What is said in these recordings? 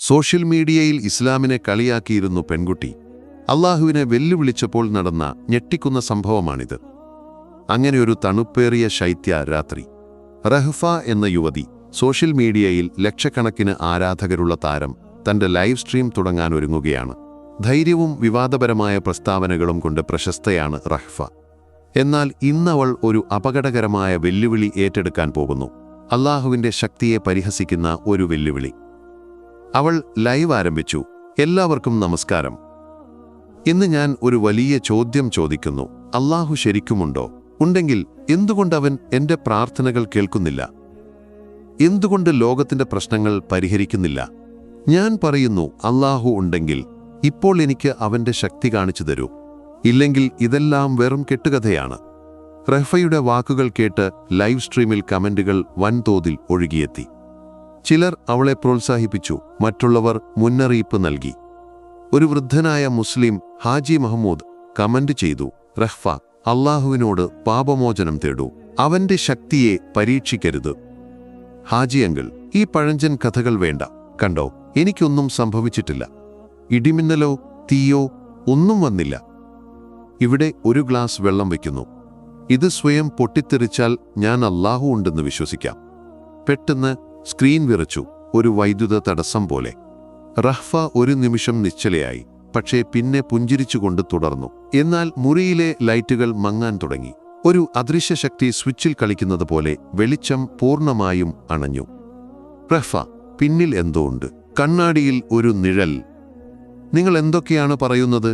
Social മീഡിയയിൽ ഇസ്ലാമിനെ കളിയാക്കിയിരുന്നു പെൺകുട്ടി. അള്ളാഹുവിനെ വെല്ലുവിളിച്ചപ്പോൾ നടന്ന ഞെട്ടിക്കുന്ന സംഭവമാണിത്. അങ്ങനെയൊരു തണുപ്പേറിയ ശൈത്യ രാത്രി റഹ്ഫ എന്ന യുവതി, സോഷ്യൽ മീഡിയയിൽ ലക്ഷക്കണക്കിന് ആരാധകരുള്ള താരം, തന്റെ ലൈവ് സ്ട്രീം തുടങ്ങാനൊരുങ്ങുകയാണ്. ധൈര്യവും വിവാദപരമായ പ്രസ്താവനകളും കൊണ്ട് പ്രശസ്തയാണ് റഹ്ഫ. എന്നാൽ ഇന്നവൾ ഒരു അപകടകരമായ വെല്ലുവിളി ഏറ്റെടുക്കാൻ പോകുന്നു. അള്ളാഹുവിന്റെ ശക്തിയെ പരിഹസിക്കുന്ന ഒരു വെല്ലുവിളി. അവൾ ലൈവ് ആരംഭിച്ചു. എല്ലാവർക്കും നമസ്കാരം. ഇന്ന് ഞാൻ ഒരു വലിയ ചോദ്യം ചോദിക്കുന്നു. അള്ളാഹു ശരിക്കുമുണ്ടോ? ഉണ്ടെങ്കിൽ എന്തുകൊണ്ടവൻ എൻ്റെ പ്രാർത്ഥനകൾ കേൾക്കുന്നില്ല? എന്തുകൊണ്ട് ലോകത്തിന്റെ പ്രശ്നങ്ങൾ പരിഹരിക്കുന്നില്ല? ഞാൻ പറയുന്നു, അള്ളാഹു ഉണ്ടെങ്കിൽ ഇപ്പോൾ എനിക്ക് അവന്റെ ശക്തി കാണിച്ചു തരൂ. ഇല്ലെങ്കിൽ ഇതെല്ലാം വെറും കെട്ടുകഥയാണ്. റഹ്ഫയുടെ വാക്കുകൾ കേട്ട് ലൈവ് സ്ട്രീമിൽ കമന്റുകൾ വൻതോതിൽ ഒഴുകിയെത്തി. ചിലർ അവളെ പ്രോത്സാഹിപ്പിച്ചു, മറ്റുള്ളവർ മുന്നറിയിപ്പ് നൽകി. ഒരു വൃദ്ധനായ മുസ്ലിം, ഹാജി മഹമ്മൂദ്, കമന്റ് ചെയ്തു, റഹ്ഫ, അള്ളാഹുവിനോട് പാപമോചനം തേടൂ, അവന്റെ ശക്തിയെ പരീക്ഷിക്കരുത്. ഹാജി അങ്കിൾ, ഈ പഴഞ്ചൻ കഥകൾ വേണ്ട. കണ്ടോ, എനിക്കൊന്നും സംഭവിച്ചിട്ടില്ല. ഇടിമിന്നലോ തീയോ ഒന്നും വന്നില്ല. ഇവിടെ ഒരു ഗ്ലാസ് വെള്ളം വയ്ക്കുന്നു. ഇത് സ്വയം പൊട്ടിത്തെറിച്ചാൽ ഞാൻ അല്ലാഹു ഉണ്ടെന്ന് വിശ്വസിക്കാം. പെട്ടെന്ന് സ്ക്രീൻ വിറച്ചു, ഒരു വൈദ്യുത തടസ്സം പോലെ. റഹ്ഫ ഒരു നിമിഷം നിശ്ചലയായി, പക്ഷേ പിന്നെ പുഞ്ചിരിച്ചുകൊണ്ട് തുടർന്നു. എന്നാൽ മുറിയിലെ ലൈറ്റുകൾ മങ്ങാൻ തുടങ്ങി. ഒരു അദൃശ്യശക്തി സ്വിച്ചിൽ കളിക്കുന്നത് പോലെ വെളിച്ചം പൂർണ്ണമായും അണഞ്ഞു. റഹ്ഫ, പിന്നിൽ എന്തോ ഉണ്ട്. കണ്ണാടിയിൽ ഒരു നിഴൽ. നിങ്ങൾ എന്തൊക്കെയാണ് പറയുന്നത്?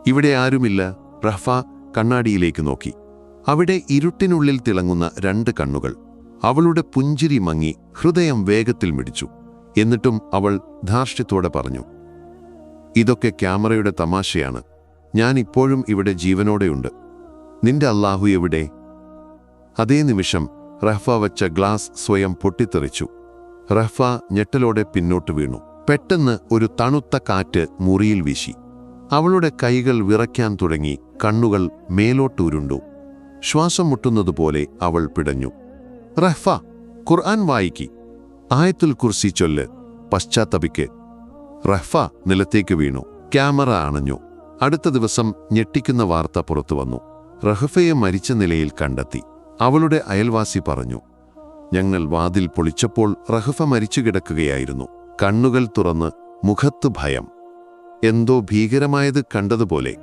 ഇവിടെ ആരുമില്ല. റഹ്ഫ കണ്ണാടിയിലേക്ക് നോക്കി. അവിടെ ഇരുട്ടിനുള്ളിൽ തിളങ്ങുന്ന രണ്ട് കണ്ണുകൾ. അവളുടെ പുഞ്ചിരി മങ്ങി, ഹൃദയം വേഗത്തിൽ മിടിച്ചു. എന്നിട്ടും അവൾ ധാർഷ്ട്യത്തോടെ പറഞ്ഞു, ഇതൊക്കെ ക്യാമറയുടെ തമാശയാണ്. ഞാൻ ഇപ്പോഴും ഇവിടെ ജീവനോടെയുണ്ട്. നിന്റെ അല്ലാഹു എവിടെ? അതേ നിമിഷം റഹ്ഫ വച്ച ഗ്ലാസ് സ്വയം പൊട്ടിത്തെറിച്ചു. റഹ്ഫ ഞെട്ടലോടെ പിന്നോട്ട് വീണു. പെട്ടെന്ന് ഒരു തണുത്ത കാറ്റ് മുറിയിൽ വീശി. അവളുടെ കൈകൾ വിറയ്ക്കാൻ തുടങ്ങി, കണ്ണുകൾ മേലോട്ടുരുണ്ടു. ശ്വാസം മുട്ടുന്നതുപോലെ അവൾ പിടഞ്ഞു. റഹ്ഫ, ഖുർആൻ വായിക്കി, ആയത്തുൽ കുർസി ചൊല്ല്, പശ്ചാത്തപിക്ക്. റഹ്ഫ നിലത്തേക്ക് വീണു. ക്യാമറ അണഞ്ഞു. അടുത്ത ദിവസം ഞെട്ടിക്കുന്ന വാർത്ത പുറത്തുവന്നു. റഹ്ഫയെ മരിച്ച നിലയിൽ കണ്ടെത്തി. അവളുടെ അയൽവാസി പറഞ്ഞു, ഞങ്ങൾ വാതിൽ പൊളിച്ചപ്പോൾ റഹ്ഫ മരിച്ചു കിടക്കുകയായിരുന്നു. കണ്ണുകൾ തുറന്ന്, മുഖത്ത് ഭയം. എന്തോ ഭീകരമായത് കണ്ടതുപോലെ.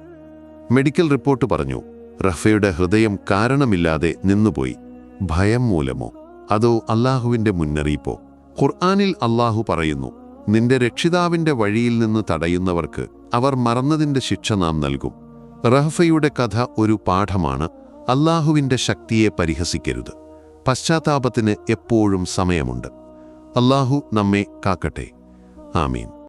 മെഡിക്കൽ റിപ്പോർട്ട് പറഞ്ഞു, റഹ്ഫയുടെ ഹൃദയം കാരണമില്ലാതെ നിന്നുപോയി. ഭയം മൂലമോ, അതോ അല്ലാഹുവിന്റെ മുന്നറിയിപ്പോ? ഖുർആനിൽ അല്ലാഹു പറയുന്നു, നിന്റെ രക്ഷിതാവിന്റെ വഴിയിൽ നിന്ന് തടയുന്നവർക്ക് അവർ മറന്നതിന്റെ ശിക്ഷ നാം നൽകും. റഹ്ഫയുടെ കഥ ഒരു പാഠമാണ്. അല്ലാഹുവിന്റെ ശക്തിയെ പരിഹസിക്കരുത്. പശ്ചാത്താപത്തിന് എപ്പോഴും സമയമുണ്ട്. അല്ലാഹു നമ്മെ കാക്കട്ടെ. ആമീൻ.